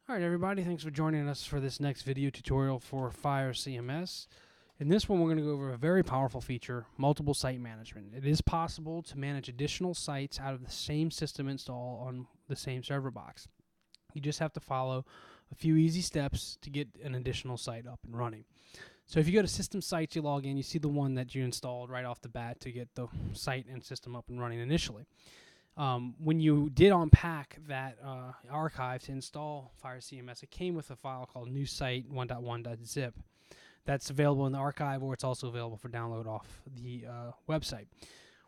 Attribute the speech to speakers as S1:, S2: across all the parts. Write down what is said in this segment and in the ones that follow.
S1: Alright everybody, thanks for joining us for this next video tutorial for Phire CMS. In this one we're going to go over a very powerful feature, multiple site management. It is possible to manage additional sites out of the same system install on the same server box. You just have to follow a few easy steps to get an additional site up and running. So if you go to System Sites, you log in, you see the one that you installed right off the bat to get the site and system up and running initially. When you did unpack that archive to install Phire CMS, it came with a file called new site 1.1.zip. That's available in the archive, or it's also available for download off the website.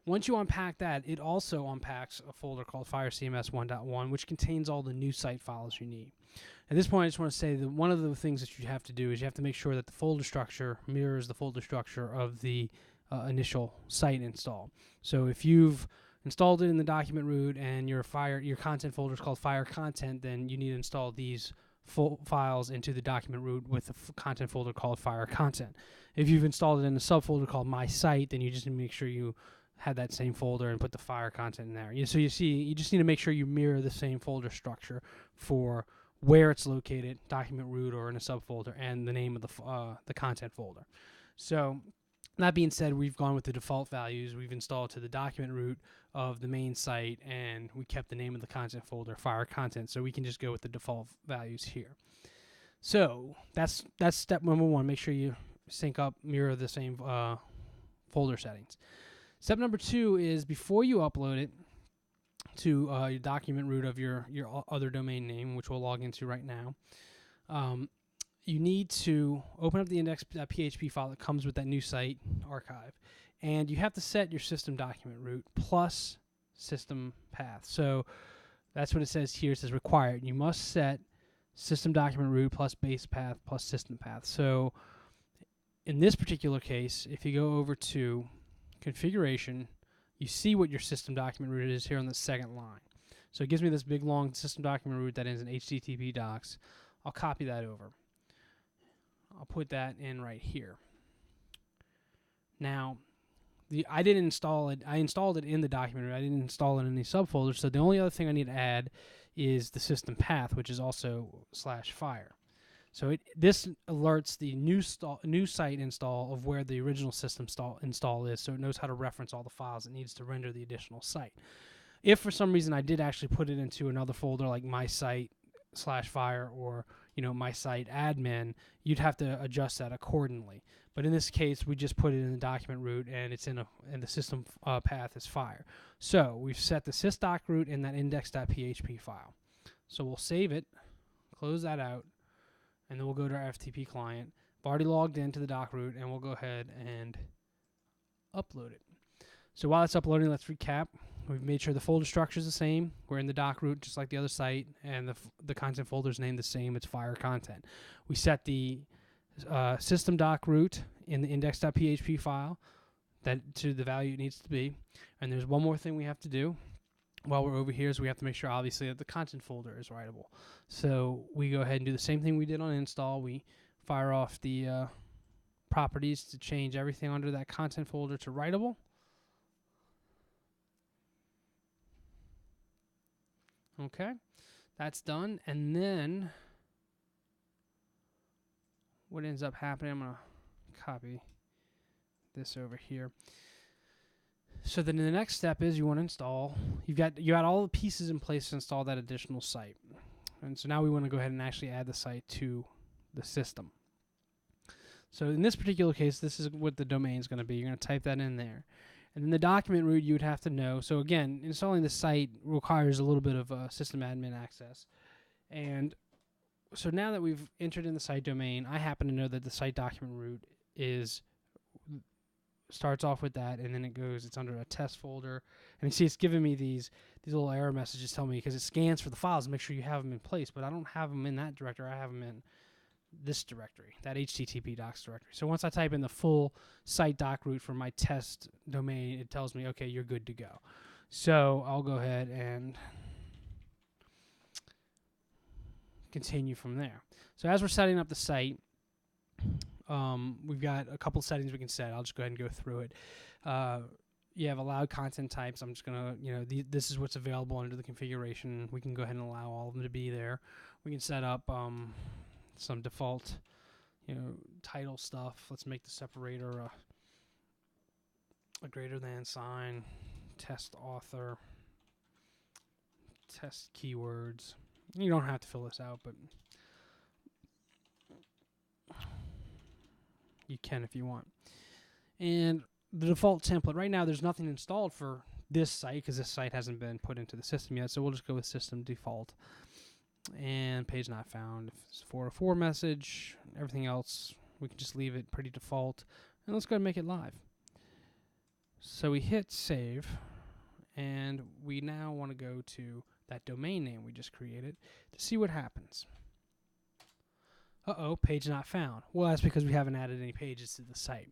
S1: Once you unpack that, it also unpacks a folder called Phire CMS 1.1, which contains all the new site files you need. At this point, I just want to say that one of the things that you have to do is you have to make sure that the folder structure mirrors the folder structure of the initial site install. So if you've installed it in the document root and your content folder is called Phire content, then you need to install these files into the document root with a content folder called Phire content. If you've installed it in a subfolder called my site, then you just need to make sure you have that same folder and put the Phire content in there. So you just need to make sure you mirror the same folder structure for where it's located, document root or in a subfolder, and the name of the content folder. So that being said, we've gone with the default values. We've installed to the document root of the main site, and we kept the name of the content folder, Phire content, so we can just go with the default values here. So that's step number one. Make sure you sync up, mirror the same folder settings. Step number two is before you upload it to your document root of your other domain name, which we'll log into right now, you need to open up the index.php file that comes with that new site archive, and you have to set your system document root plus system path. So that's what it says here. It says required. You must set system document root plus base path plus system path. So in this particular case, if you go over to configuration, you see what your system document root is here on the second line. So it gives me this big long system document root that ends in HTTP docs. I'll copy that over. I'll put that in right here. Now, I didn't install it. I installed it in the document root. I didn't install it in any subfolders. So the only other thing I need to add is the system path, which is also /Phire. So this alerts the new site install of where the original system install is, so it knows how to reference all the files it needs to render the additional site. If for some reason I did actually put it into another folder like my site /Phire or my site admin, you'd have to adjust that accordingly. But in this case, we just put it in the document root, and it's and the system path is Phire. So we've set the sysdoc root in that index.php file. So we'll save it, close that out, and then we'll go to our FTP client. I've already logged into the doc root, and we'll go ahead and upload it. So while it's uploading, let's recap. We've made sure the folder structure is the same. We're in the doc root just like the other site, and the content folder is named the same. It's Phire content. We set the system doc root in the index.php file to the value it needs to be. And there's one more thing we have to do while we're over here is we have to make sure, obviously, that the content folder is writable. So we go ahead and do the same thing we did on install. We fire off the properties to change everything under that content folder to writable. Okay, that's done. And then what ends up happening, I'm going to copy this over here. So then the next step is you want to install. You got all the pieces in place to install that additional site. And so now we want to go ahead and actually add the site to the system. So in this particular case, this is what the domain is going to be. You're going to type that in there. And then the document root you would have to know. So again, installing the site requires a little bit of system admin access. And so now that we've entered in the site domain, I happen to know that the site document root starts off with that, and then it's under a test folder. And you see it's giving me these little error messages telling me, because it scans for the files to make sure you have them in place, but I don't have them in that directory. I have them in this directory, that HTTP docs directory. So once I type in the full site doc root for my test domain, it tells me, okay, you're good to go. So I'll go ahead and continue from there. So as we're setting up the site, we've got a couple settings we can set. I'll just go ahead and go through it. you have allowed content types. I'm just going to, this is what's available under the configuration. We can go ahead and allow all of them to be there. We can set up some default, title stuff. Let's make the separator a greater than sign, test author, test keywords. You don't have to fill this out, but you can if you want. And the default template, right now there's nothing installed for this site because this site hasn't been put into the system yet, so we'll just go with system default. And page not found. If it's 404 message, everything else, we can just leave it pretty default. And let's go ahead and make it live. So we hit save, and we now want to go to that domain name we just created to see what happens. Uh-oh, page not found. Well, that's because we haven't added any pages to the site.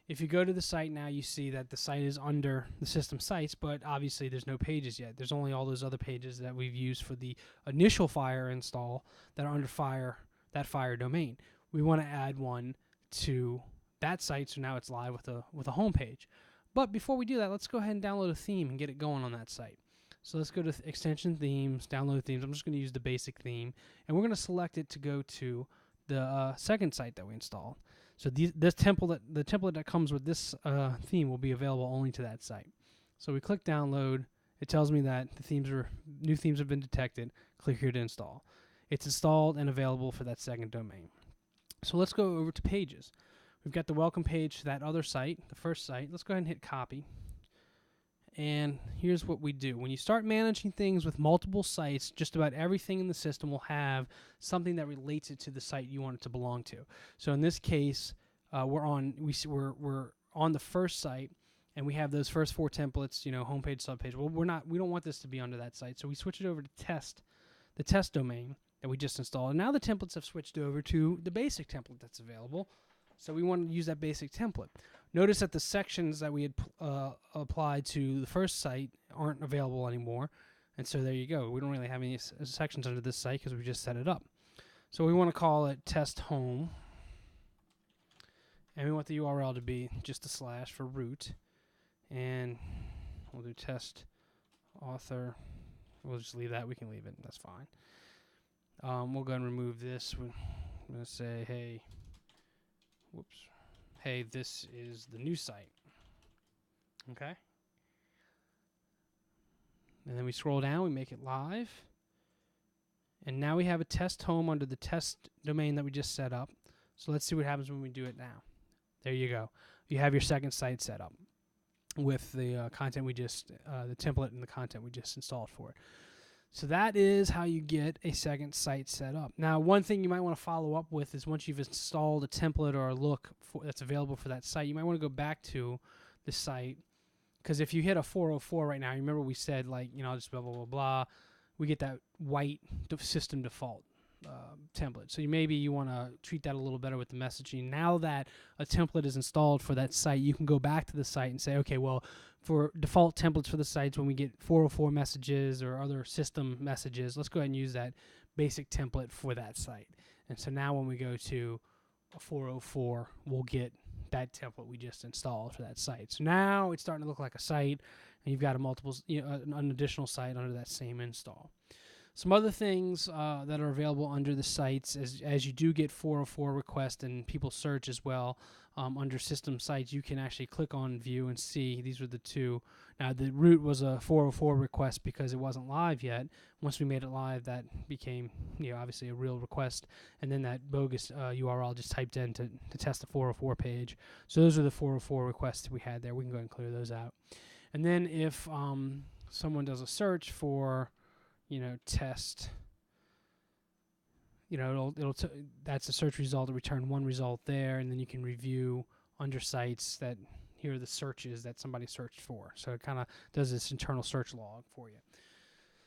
S1: If you go to the site now, you see that the site is under the system sites, but obviously there's no pages yet. There's only all those other pages that we've used for the initial Phire install that are under that Phire domain. We want to add one to that site, so now it's live with a home page. But before we do that, let's go ahead and download a theme and get it going on that site. So let's go to extension themes, download themes. I'm just going to use the basic theme, and we're going to select it to go to the second site that we installed. So the template that comes with this theme will be available only to that site. So we click download. It tells me that new themes have been detected. Click here to install. It's installed and available for that second domain. So let's go over to pages. We've got the welcome page to that other site, the first site. Let's go ahead and hit copy. And here's what we do. When you start managing things with multiple sites, just about everything in the system will have something that relates it to the site you want it to belong to. So in this case, we're on the first site, and we have those first 4 templates, homepage, subpage. Well, we don't want this to be under that site, so we switch it over to the test domain that we just installed. And now the templates have switched over to the basic template that's available. So we want to use that basic template. Notice that the sections that we had applied to the first site aren't available anymore. And so there you go. We don't really have any sections under this site because we just set it up. So we want to call it test home. And we want the URL to be just a slash for root. And we'll do test author. We'll just leave that. We can leave it. That's fine. We'll go and remove this. I'm going to say, hey, hey, this is the new site. Okay. And then we scroll down, we make it live. And now we have a test home under the test domain that we just set up. So let's see what happens when we do it now. There you go. You have your second site set up with the content the template and the content we just installed for it. So that is how you get a second site set up. Now, one thing you might want to follow up with is once you've installed a template or a look that's available for that site, you might want to go back to the site, because if you hit a 404 right now, remember we said just blah, blah, blah, blah, we get that white system default template. So maybe you want to treat that a little better with the messaging. Now that a template is installed for that site, you can go back to the site and say, okay, well, for default templates for the sites, when we get 404 messages or other system messages, let's go ahead and use that basic template for that site. And so now when we go to a 404, we'll get that template we just installed for that site. So now it's starting to look like a site, and you've got an additional site under that same install. Some other things that are available under the sites, as you do get 404 requests and people search as well, under system sites, you can actually click on view and see these were the two. Now the root was a 404 request because it wasn't live yet. Once we made it live, that became obviously a real request, and then that bogus URL just typed in to test the 404 page. So those are the 404 requests that we had there. We can go ahead and clear those out. And then if someone does a search for test, that's a search result to return one result there, and then you can review under sites that here are the searches that somebody searched for. So it kind of does this internal search log for you.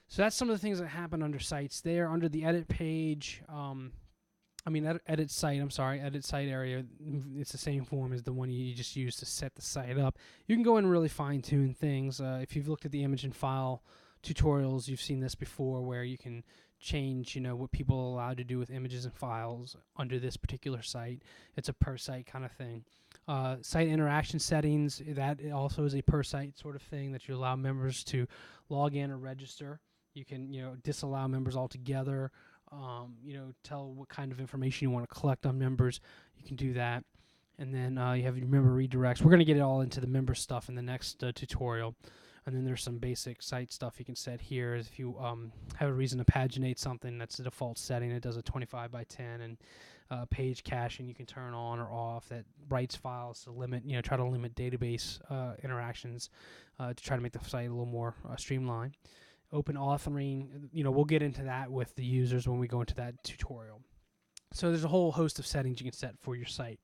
S1: So that's some of the things that happen under sites there. Under the edit page, edit site area, it's the same form as the one you just used to set the site up. You can go in and really fine tune things. If you've looked at the image and file tutorials, you've seen this before, where you can change, what people are allowed to do with images and files under this particular site. It's a per site kind of thing. Site interaction settings, that also is a per site sort of thing that you allow members to log in or register. You can, disallow members altogether. Tell what kind of information you want to collect on members. You can do that. And then you have your member redirects. We're going to get it all into the member stuff in the next tutorial. And then there's some basic site stuff you can set here. If you have a reason to paginate something, that's the default setting. It does a 25 by 10, and page caching you can turn on or off. That writes files to limit, try to limit database interactions to try to make the site a little more streamlined. Open authoring, we'll get into that with the users when we go into that tutorial. So there's a whole host of settings you can set for your site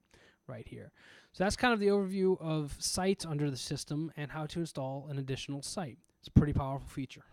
S1: right here. So that's kind of the overview of sites under the system and how to install an additional site. It's a pretty powerful feature.